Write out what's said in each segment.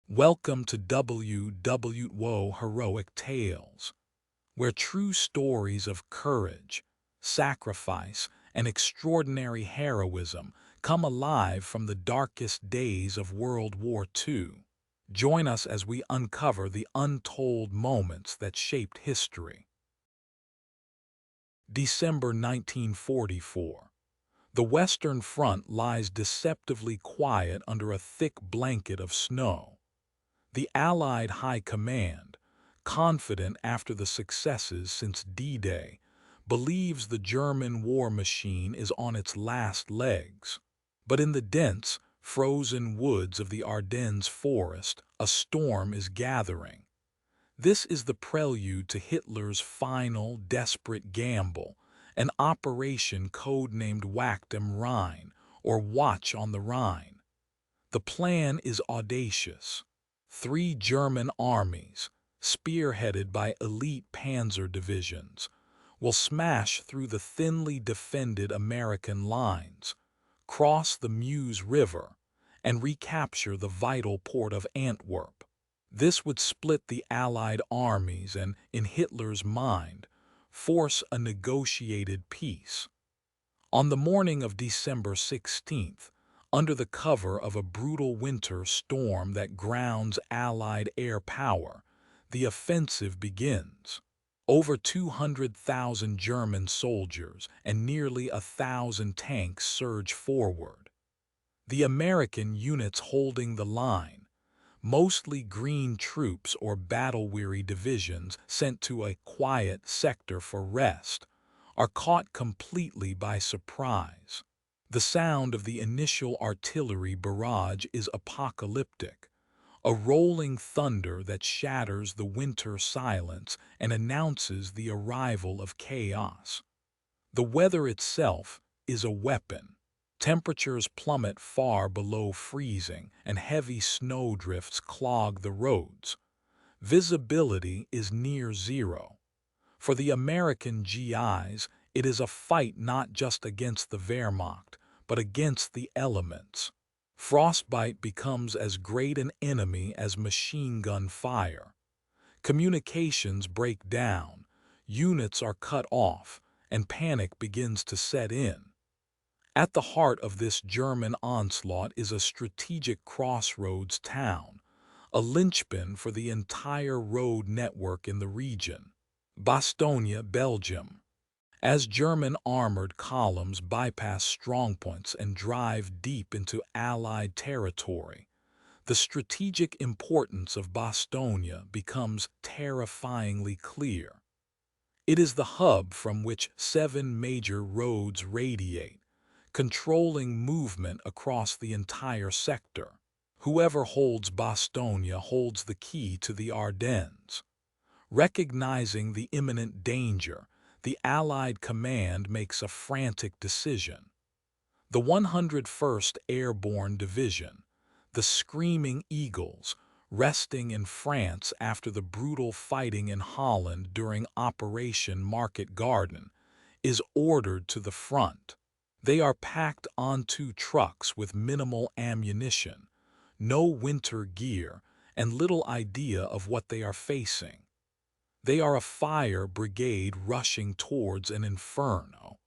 Welcome to WWO Heroic Tales, where true stories of courage, sacrifice, and extraordinary heroism come alive from the darkest days of World War II. Join us as we uncover the untold moments that shaped history. December 1944. The Western Front lies deceptively quiet under a thick blanket of snow. The Allied High Command, confident after the successes since D-Day, believes the German war machine is on its last legs. But in the dense, frozen woods of the Ardennes forest, a storm is gathering. This is the prelude to Hitler's final, desperate gamble, an operation codenamed Wacht am Rhein, or Watch on the Rhine. The plan is audacious. 3 German armies, spearheaded by elite panzer divisions, will smash through the thinly defended American lines, cross the Meuse River, and recapture the vital port of Antwerp. This would split the Allied armies and, in Hitler's mind, force a negotiated peace. On the morning of December 16th, under the cover of a brutal winter storm that grounds Allied air power, the offensive begins. Over 200,000 German soldiers and nearly 1,000 tanks surge forward. The American units holding the line, mostly green troops or battle-weary divisions sent to a quiet sector for rest, are caught completely by surprise. The sound of the initial artillery barrage is apocalyptic, a rolling thunder that shatters the winter silence and announces the arrival of chaos. The weather itself is a weapon. Temperatures plummet far below freezing and heavy snowdrifts clog the roads. Visibility is near zero. For the American GIs, it is a fight not just against the Wehrmacht, but against the elements. Frostbite becomes as great an enemy as machine gun fire. Communications break down, units are cut off, and panic begins to set in. At the heart of this German onslaught is a strategic crossroads town, a linchpin for the entire road network in the region. Bastogne, Belgium. As German armored columns bypass strongpoints and drive deep into Allied territory, the strategic importance of Bastogne becomes terrifyingly clear. It is the hub from which 7 major roads radiate, controlling movement across the entire sector. Whoever holds Bastogne holds the key to the Ardennes. Recognizing the imminent danger, the Allied command makes a frantic decision. The 101st Airborne Division, the Screaming Eagles, resting in France after the brutal fighting in Holland during Operation Market Garden, is ordered to the front. They are packed onto trucks with minimal ammunition, no winter gear, and little idea of what they are facing. They are a fire brigade rushing towards an inferno.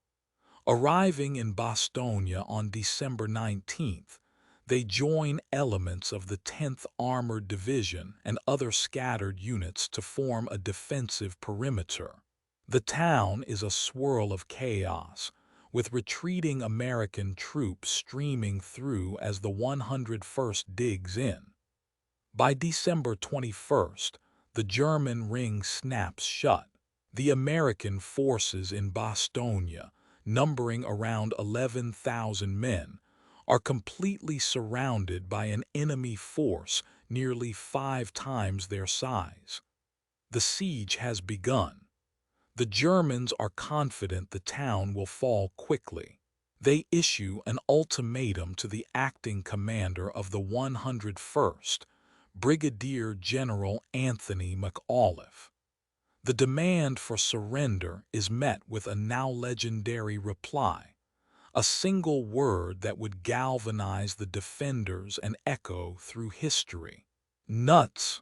Arriving in Bastogne on December 19th, they join elements of the 10th Armored Division and other scattered units to form a defensive perimeter. The town is a swirl of chaos, with retreating American troops streaming through as the 101st digs in. By December 21st, the German ring snaps shut. The American forces in Bastogne, numbering around 11,000 men, are completely surrounded by an enemy force nearly 5 times their size. The siege has begun. The Germans are confident the town will fall quickly. They issue an ultimatum to the acting commander of the 101st, Brigadier General Anthony McAuliffe. The demand for surrender is met with a now legendary reply, a single word that would galvanize the defenders and echo through history: Nuts!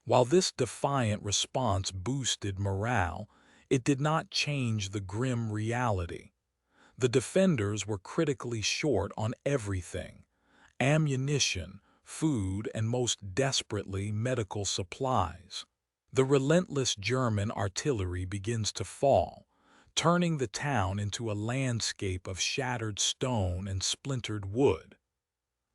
While this defiant response boosted morale, it did not change the grim reality. The defenders were critically short on everything: ammunition, food, and most desperately, medical supplies. The relentless German artillery begins to fall, turning the town into a landscape of shattered stone and splintered wood.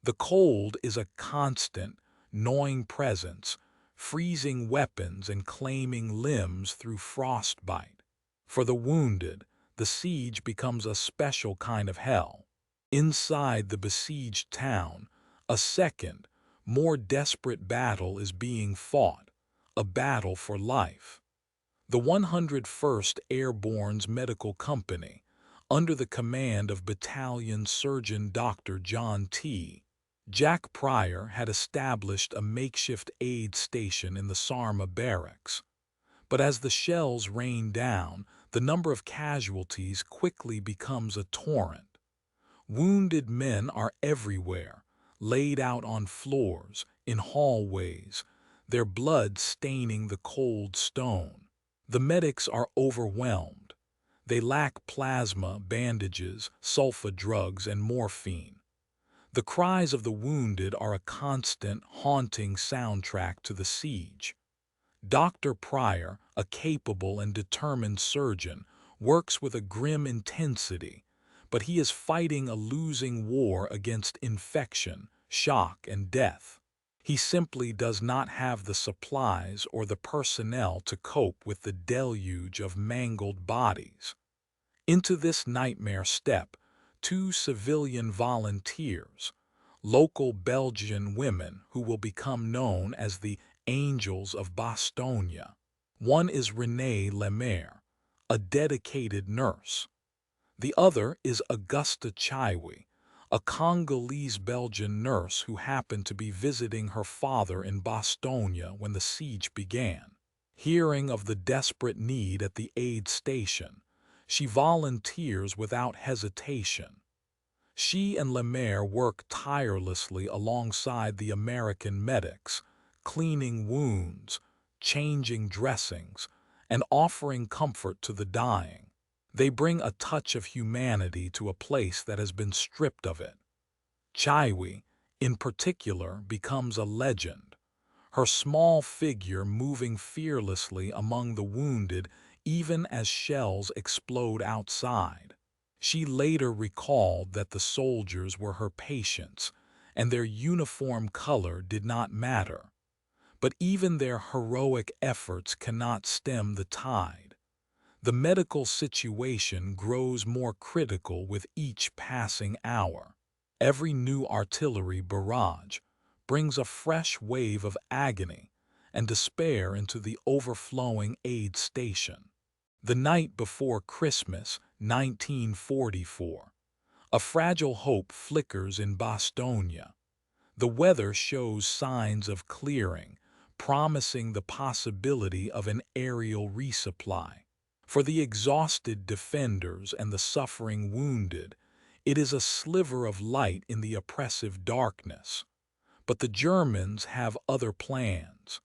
The cold is a constant, gnawing presence, freezing weapons and claiming limbs through frostbite. For the wounded, the siege becomes a special kind of hell. Inside the besieged town, a second, more desperate battle is being fought, a battle for life. The 101st Airborne's Medical Company, under the command of Battalion Surgeon Dr. John T. Jack Pryor, had established a makeshift aid station in the Sarma barracks. But as the shells rain down, the number of casualties quickly becomes a torrent. Wounded men are everywhere, laid out on floors, in hallways, their blood staining the cold stone. The medics are overwhelmed. They lack plasma, bandages, sulfa drugs, and morphine. The cries of the wounded are a constant, haunting soundtrack to the siege. Dr. Pryor, a capable and determined surgeon, works with a grim intensity, but he is fighting a losing war against infection, shock, and death. He simply does not have the supplies or the personnel to cope with the deluge of mangled bodies. Into this nightmare step two civilian volunteers, local Belgian women who will become known as the Angels of Bastogne. One is Lamar, a dedicated nurse. The other is Augusta Chiwy, a Congolese-Belgian nurse who happened to be visiting her father in Bastogne when the siege began. Hearing of the desperate need at the aid station, she volunteers without hesitation. She and Lamar work tirelessly alongside the American medics, cleaning wounds, changing dressings, and offering comfort to the dying. They bring a touch of humanity to a place that has been stripped of it. Chiwy, in particular, becomes a legend, her small figure moving fearlessly among the wounded even as shells explode outside. She later recalled that the soldiers were her patients, and their uniform color did not matter. But even their heroic efforts cannot stem the tide. The medical situation grows more critical with each passing hour. Every new artillery barrage brings a fresh wave of agony and despair into the overflowing aid station. The night before Christmas, 1944, a fragile hope flickers in Bastogne. The weather shows signs of clearing, promising the possibility of an aerial resupply. For the exhausted defenders and the suffering wounded, it is a sliver of light in the oppressive darkness. But the Germans have other plans.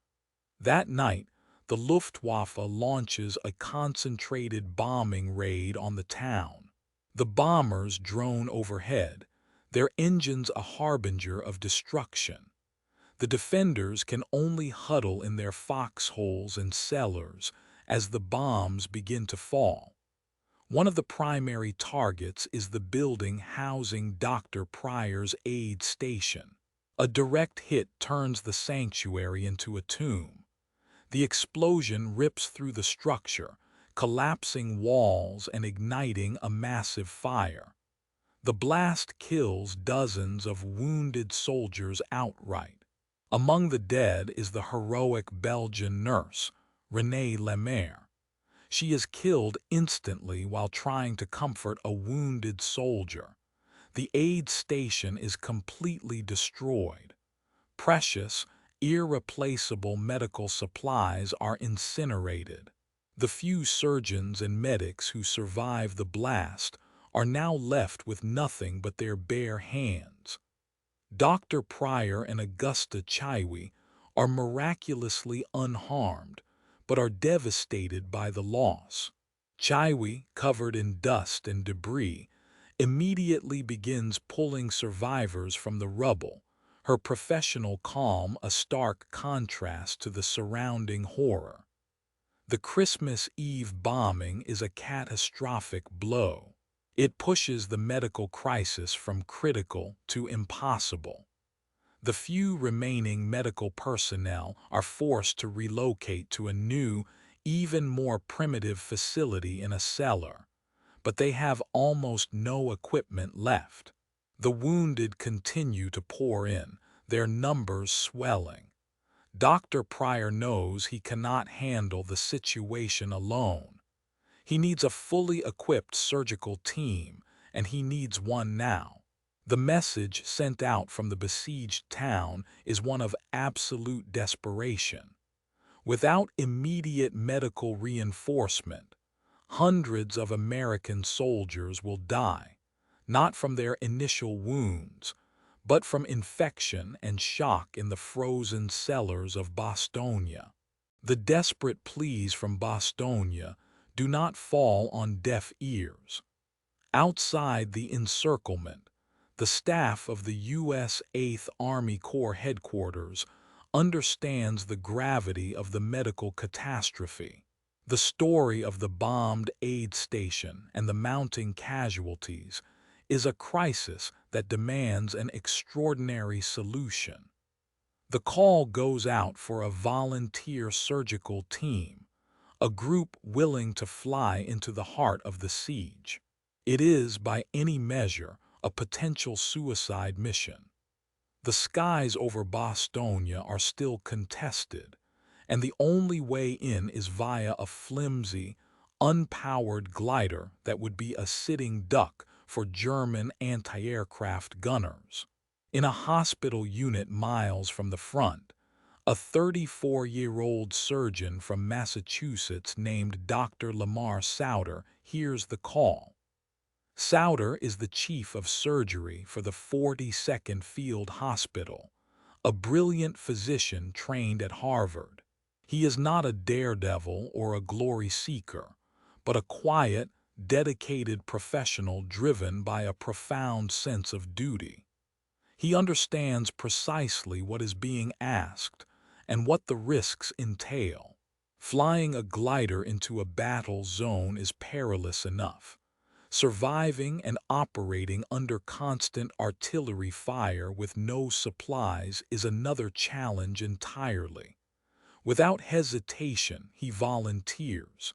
That night, the Luftwaffe launches a concentrated bombing raid on the town. The bombers drone overhead, their engines a harbinger of destruction. The defenders can only huddle in their foxholes and cellars as the bombs begin to fall. One of the primary targets is the building housing Dr. Pryor's aid station. A direct hit turns the sanctuary into a tomb. The explosion rips through the structure, collapsing walls and igniting a massive fire. The blast kills dozens of wounded soldiers outright. Among the dead is the heroic Belgian nurse, Lamar. She is killed instantly while trying to comfort a wounded soldier. The aid station is completely destroyed. Precious, irreplaceable medical supplies are incinerated. The few surgeons and medics who survive the blast are now left with nothing but their bare hands. Dr. Pryor and Augusta Chiwy are miraculously unharmed, but are devastated by the loss. Chiwy, covered in dust and debris, immediately begins pulling survivors from the rubble, her professional calm a stark contrast to the surrounding horror. The Christmas Eve bombing is a catastrophic blow. It pushes the medical crisis from critical to impossible. The few remaining medical personnel are forced to relocate to a new, even more primitive facility in a cellar, but they have almost no equipment left. The wounded continue to pour in, their numbers swelling. Dr. Pryor knows he cannot handle the situation alone. He needs a fully equipped surgical team, and he needs one now. The message sent out from the besieged town is one of absolute desperation. Without immediate medical reinforcement, hundreds of American soldiers will die, not from their initial wounds, but from infection and shock in the frozen cellars of Bastogne. The desperate pleas from Bastogne do not fall on deaf ears. Outside the encirclement, the staff of the U.S. 8th Army Corps headquarters understands the gravity of the medical catastrophe. The story of the bombed aid station and the mounting casualties is a crisis that demands an extraordinary solution. The call goes out for a volunteer surgical team, a group willing to fly into the heart of the siege. It is, by any measure, a potential suicide mission. The skies over Bastogne are still contested, and the only way in is via a flimsy, unpowered glider that would be a sitting duck for German anti-aircraft gunners. In a hospital unit miles from the front, a 34-year-old surgeon from Massachusetts named Dr. Lamar Soutter hears the call. Soutter is the chief of surgery for the 42nd Field Hospital, a brilliant physician trained at Harvard. He is not a daredevil or a glory seeker, but a quiet, dedicated professional driven by a profound sense of duty. He understands precisely what is being asked and what the risks entail. Flying a glider into a battle zone is perilous enough. Surviving and operating under constant artillery fire with no supplies is another challenge entirely. Without hesitation, he volunteers.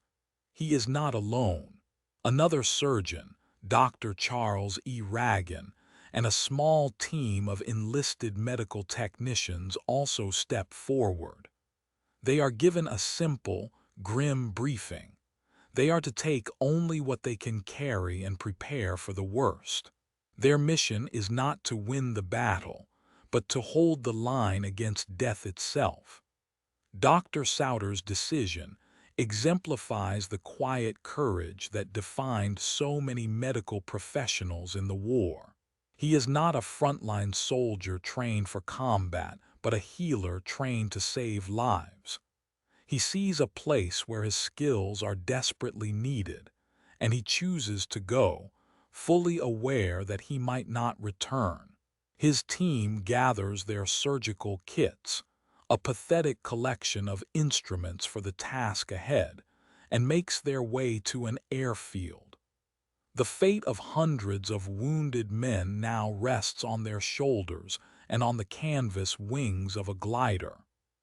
He is not alone. Another surgeon, Dr. Charles E. Ragan, and a small team of enlisted medical technicians also step forward. They are given a simple, grim briefing. They are to take only what they can carry and prepare for the worst. Their mission is not to win the battle, but to hold the line against death itself. Dr. Soutter's decision exemplifies the quiet courage that defined so many medical professionals in the war. He is not a frontline soldier trained for combat, but a healer trained to save lives. He sees a place where his skills are desperately needed, and he chooses to go, fully aware that he might not return. His team gathers their surgical kits, a pathetic collection of instruments for the task ahead, and makes their way to an airfield. The fate of hundreds of wounded men now rests on their shoulders and on the canvas wings of a glider.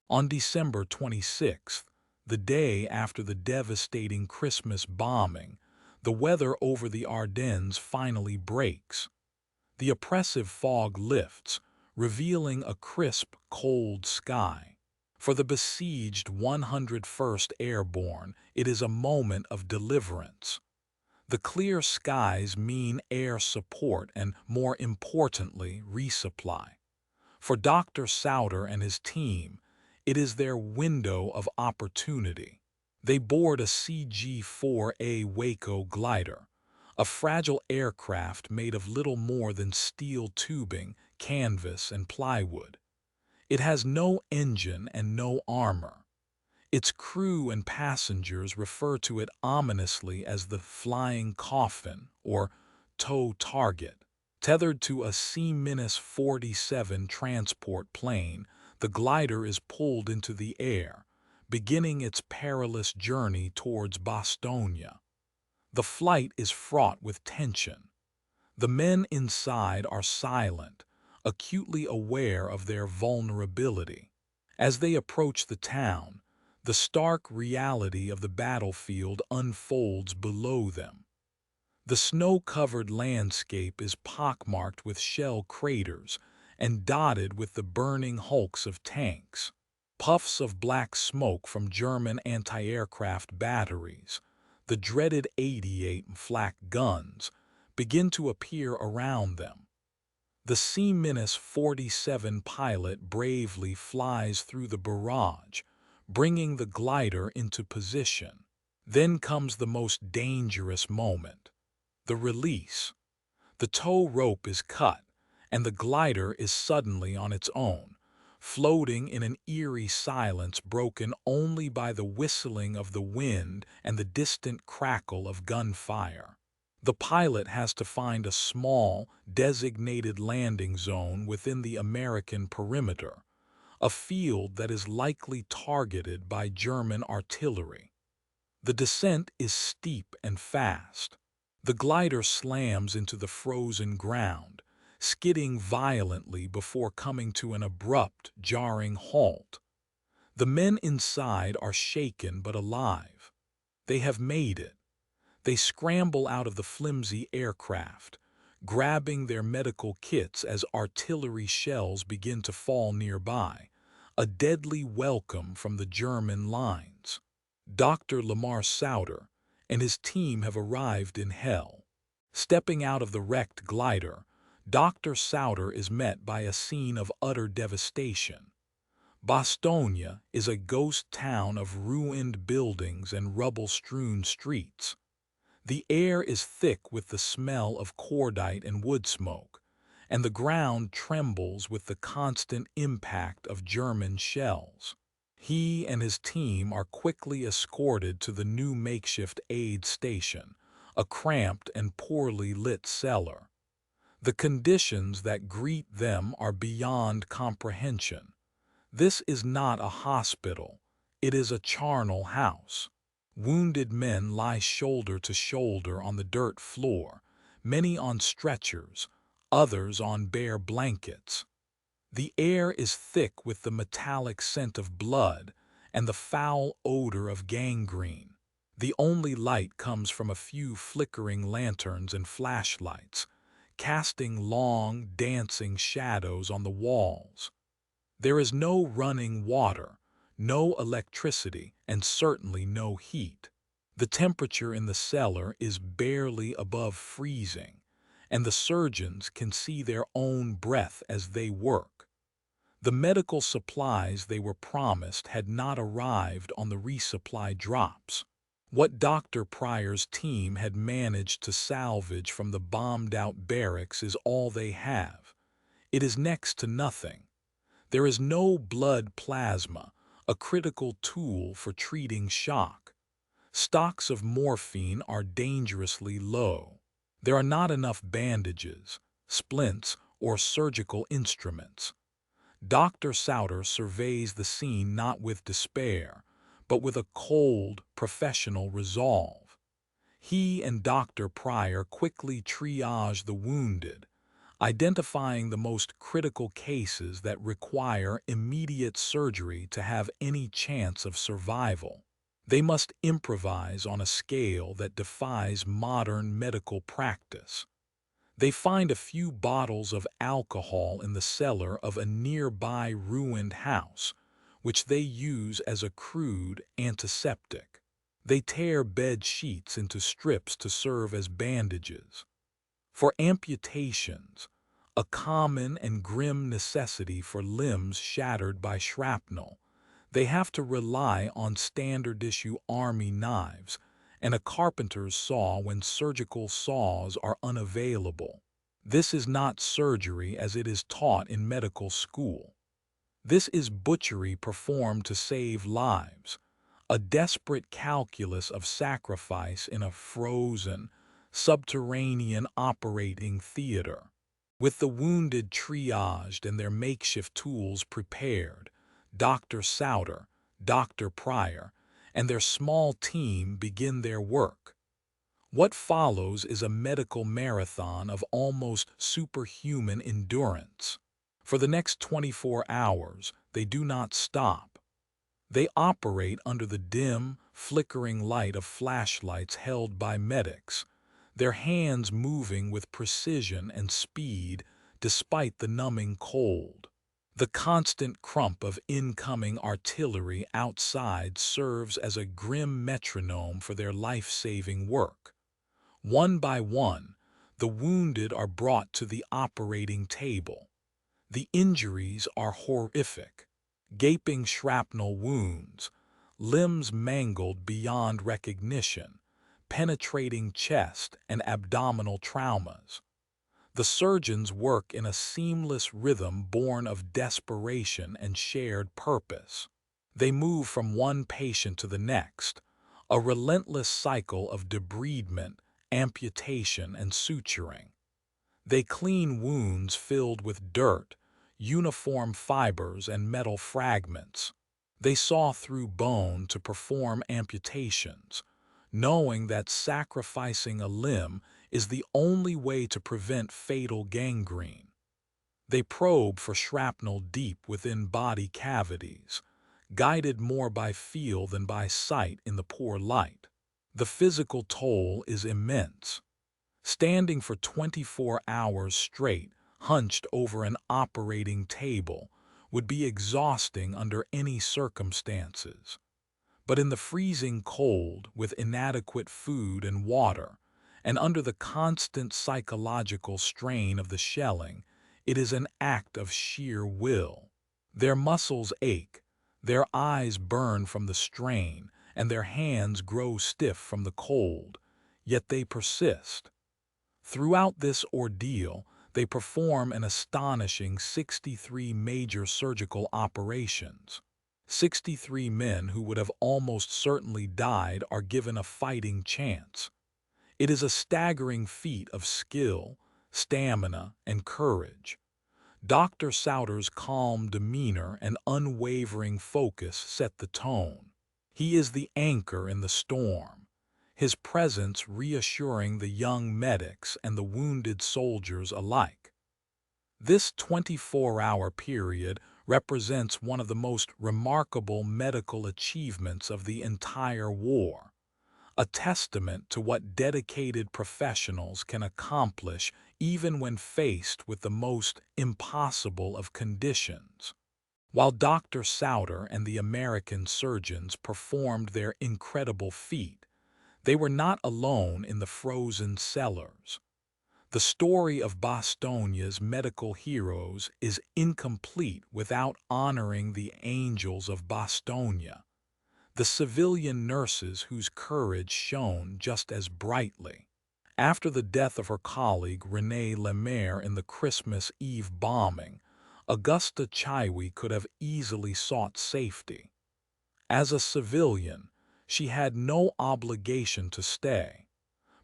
On December 26th, the day after the devastating Christmas bombing, the weather over the Ardennes finally breaks. The oppressive fog lifts, revealing a crisp, cold sky. For the besieged 101st Airborne, it is a moment of deliverance. The clear skies mean air support and, more importantly, resupply. For Dr. Soutter and his team, it is their window of opportunity. They board a CG-4A Waco glider, a fragile aircraft made of little more than steel tubing, canvas, and plywood. It has no engine and no armor. Its crew and passengers refer to it ominously as the flying coffin or tow target. Tethered to a C-47 transport plane, the glider is pulled into the air, beginning its perilous journey towards Bastogne. The flight is fraught with tension. The men inside are silent, acutely aware of their vulnerability. As they approach the town, the stark reality of the battlefield unfolds below them. The snow-covered landscape is pockmarked with shell craters and dotted with the burning hulks of tanks. Puffs of black smoke from German anti-aircraft batteries, the dreaded 88 flak guns, begin to appear around them. The C-47 pilot bravely flies through the barrage, bringing the glider into position. Then comes the most dangerous moment, the release. The tow rope is cut, and the glider is suddenly on its own, floating in an eerie silence broken only by the whistling of the wind and the distant crackle of gunfire. The pilot has to find a small, designated landing zone within the American perimeter, a field that is likely targeted by German artillery. The descent is steep and fast. The glider slams into the frozen ground, skidding violently before coming to an abrupt, jarring halt. The men inside are shaken but alive. They have made it. They scramble out of the flimsy aircraft, grabbing their medical kits as artillery shells begin to fall nearby, a deadly welcome from the German lines. Dr. Lamar Soutter and his team have arrived in hell. Stepping out of the wrecked glider, Dr. Soutter is met by a scene of utter devastation. Bastogne is a ghost town of ruined buildings and rubble-strewn streets. The air is thick with the smell of cordite and wood smoke, and the ground trembles with the constant impact of German shells. He and his team are quickly escorted to the new makeshift aid station, a cramped and poorly lit cellar. The conditions that greet them are beyond comprehension. This is not a hospital, it is a charnel house. Wounded men lie shoulder to shoulder on the dirt floor, many on stretchers, others on bare blankets. The air is thick with the metallic scent of blood and the foul odor of gangrene. The only light comes from a few flickering lanterns and flashlights, casting long, dancing shadows on the walls. There is no running water, no electricity, and certainly no heat. The temperature in the cellar is barely above freezing, and the surgeons can see their own breath as they work. The medical supplies they were promised had not arrived on the resupply drops. What Dr. Pryor's team had managed to salvage from the bombed-out barracks is all they have. It is next to nothing. There is no blood plasma, a critical tool for treating shock. Stocks of morphine are dangerously low. There are not enough bandages, splints, or surgical instruments. Dr. Soutter surveys the scene not with despair, but with a cold, professional resolve. He and Dr. Pryor quickly triage the wounded, identifying the most critical cases that require immediate surgery to have any chance of survival. They must improvise on a scale that defies modern medical practice. They find a few bottles of alcohol in the cellar of a nearby ruined house, which they use as a crude antiseptic. They tear bed sheets into strips to serve as bandages. For amputations, a common and grim necessity for limbs shattered by shrapnel, they have to rely on standard-issue army knives and a carpenter's saw when surgical saws are unavailable. This is not surgery as it is taught in medical school. This is butchery performed to save lives, a desperate calculus of sacrifice in a frozen, subterranean operating theater. With the wounded triaged and their makeshift tools prepared, Dr. Soutter, Dr. Pryor, and their small team begin their work. What follows is a medical marathon of almost superhuman endurance. For the next 24 hours, they do not stop. They operate under the dim, flickering light of flashlights held by medics, their hands moving with precision and speed despite the numbing cold. The constant crump of incoming artillery outside serves as a grim metronome for their life-saving work. One by one, the wounded are brought to the operating table. The injuries are horrific. Gaping shrapnel wounds, limbs mangled beyond recognition, penetrating chest and abdominal traumas. The surgeons work in a seamless rhythm born of desperation and shared purpose. They move from one patient to the next, a relentless cycle of debridement, amputation, and suturing. They clean wounds filled with dirt, uniform fibers, and metal fragments. They saw through bone to perform amputations, knowing that sacrificing a limb is the only way to prevent fatal gangrene. They probe for shrapnel deep within body cavities, guided more by feel than by sight in the poor light. The physical toll is immense. Standing for 24 hours straight, hunched over an operating table, would be exhausting under any circumstances. But in the freezing cold, with inadequate food and water, and under the constant psychological strain of the shelling, it is an act of sheer will. Their muscles ache, their eyes burn from the strain, and their hands grow stiff from the cold, yet they persist. Throughout this ordeal, they perform an astonishing 63 major surgical operations. 63 men who would have almost certainly died are given a fighting chance. It is a staggering feat of skill, stamina, and courage. Dr. Soutter's calm demeanor and unwavering focus set the tone. He is the anchor in the storm, his presence reassuring the young medics and the wounded soldiers alike. This 24-hour period represents one of the most remarkable medical achievements of the entire war, a testament to what dedicated professionals can accomplish even when faced with the most impossible of conditions. While Dr. Soutter and the American surgeons performed their incredible feat, they were not alone in the frozen cellars. The story of Bastogne's medical heroes is incomplete without honoring the Angels of Bastogne, the civilian nurses whose courage shone just as brightly. After the death of her colleague Renée Lamar in the Christmas Eve bombing, Augusta Chiwy could have easily sought safety. As a civilian, she had no obligation to stay,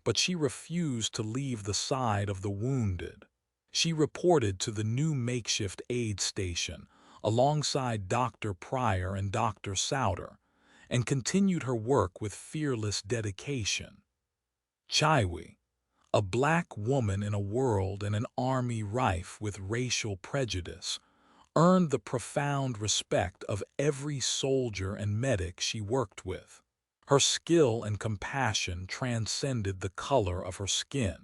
but she refused to leave the side of the wounded. She reported to the new makeshift aid station alongside Dr. Pryor and Dr. Soutter, and continued her work with fearless dedication. Chiwy, a black woman in a world and an army rife with racial prejudice, earned the profound respect of every soldier and medic she worked with. Her skill and compassion transcended the color of her skin.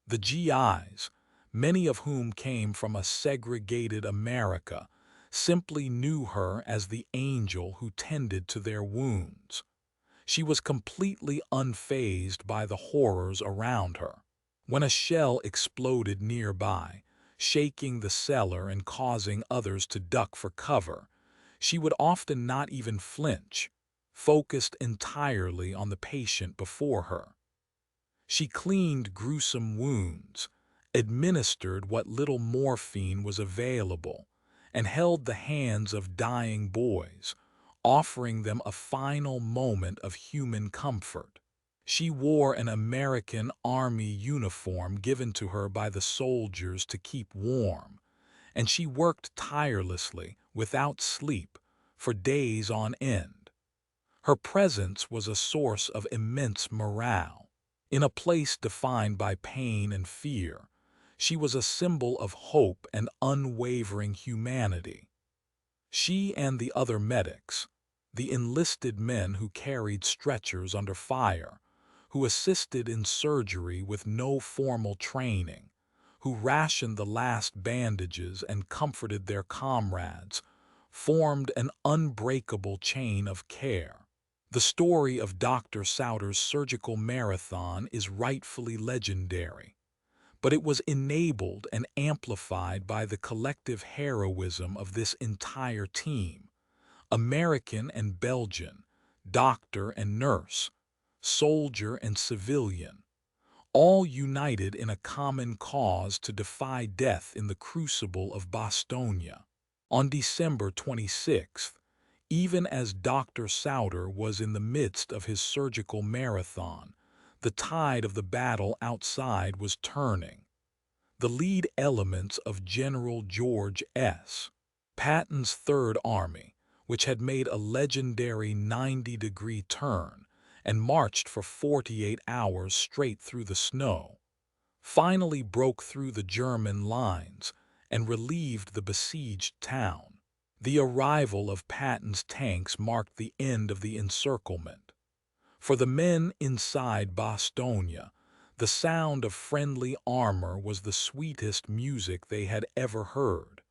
The GIs, many of whom came from a segregated America, simply knew her as the angel who tended to their wounds. She was completely unfazed by the horrors around her. When a shell exploded nearby, shaking the cellar and causing others to duck for cover, she would often not even flinch, focused entirely on the patient before her. She cleaned gruesome wounds, administered what little morphine was available, and held the hands of dying boys, offering them a final moment of human comfort. She wore an American Army uniform given to her by the soldiers to keep warm, and she worked tirelessly, without sleep, for days on end. Her presence was a source of immense morale. In a place defined by pain and fear, she was a symbol of hope and unwavering humanity. She and the other medics, the enlisted men who carried stretchers under fire, who assisted in surgery with no formal training, who rationed the last bandages and comforted their comrades, formed an unbreakable chain of care. The story of Dr. Soutter's surgical marathon is rightfully legendary, but it was enabled and amplified by the collective heroism of this entire team, American and Belgian, doctor and nurse, soldier and civilian, all united in a common cause to defy death in the crucible of Bastogne. On December 26th, even as Dr. Soutter was in the midst of his surgical marathon, the tide of the battle outside was turning. The lead elements of General George S. Patton's Third Army, which had made a legendary 90-degree turn and marched for 48 hours straight through the snow, finally broke through the German lines and relieved the besieged town. The arrival of Patton's tanks marked the end of the encirclement. For the men inside Bastogne, the sound of friendly armor was the sweetest music they had ever heard.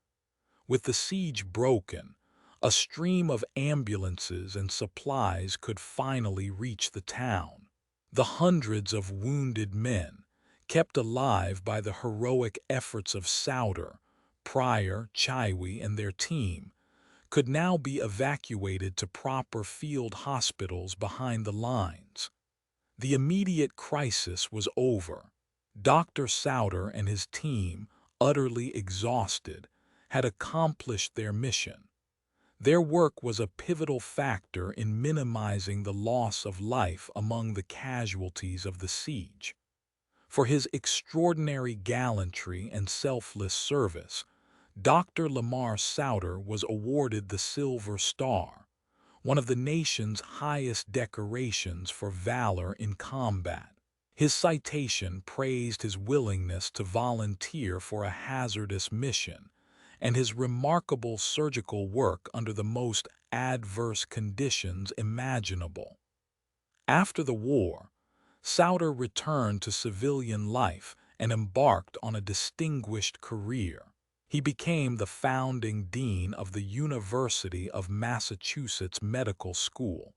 With the siege broken, a stream of ambulances and supplies could finally reach the town. The hundreds of wounded men, kept alive by the heroic efforts of Soutter, Pryor, Chiwy, and their team, could now be evacuated to proper field hospitals behind the lines. The immediate crisis was over. Dr. Soutter and his team, utterly exhausted, had accomplished their mission. Their work was a pivotal factor in minimizing the loss of life among the casualties of the siege. For his extraordinary gallantry and selfless service, Dr. Lamar Soutter was awarded the Silver Star, one of the nation's highest decorations for valor in combat. His citation praised his willingness to volunteer for a hazardous mission and his remarkable surgical work under the most adverse conditions imaginable. After the war, Soutter returned to civilian life and embarked on a distinguished career. He became the founding dean of the University of Massachusetts Medical School,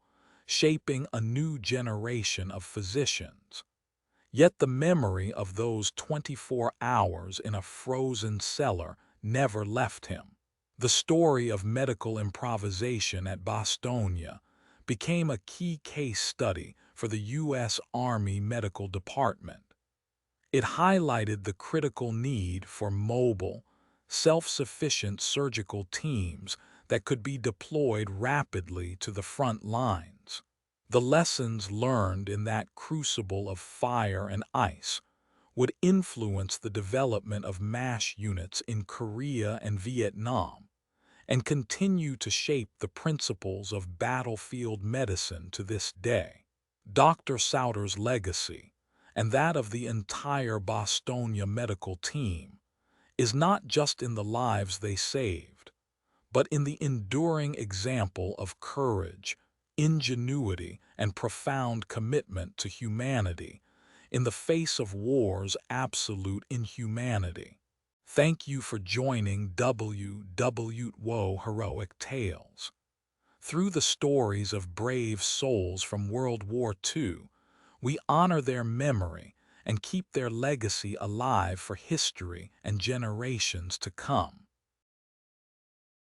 shaping a new generation of physicians. Yet the memory of those 24 hours in a frozen cellar never left him. The story of medical improvisation at Bastogne became a key case study for the U.S. Army Medical Department. It highlighted the critical need for mobile, self-sufficient surgical teams that could be deployed rapidly to the front lines. The lessons learned in that crucible of fire and ice would influence the development of MASH units in Korea and Vietnam, and continue to shape the principles of battlefield medicine to this day. Dr. Soutter's legacy, and that of the entire Bastogne medical team, is not just in the lives they saved, but in the enduring example of courage, ingenuity, and profound commitment to humanity in the face of war's absolute inhumanity. Thank you for joining WWWO Heroic Tales. Through the stories of brave souls from World War II, we honor their memory and keep their legacy alive for history and generations to come.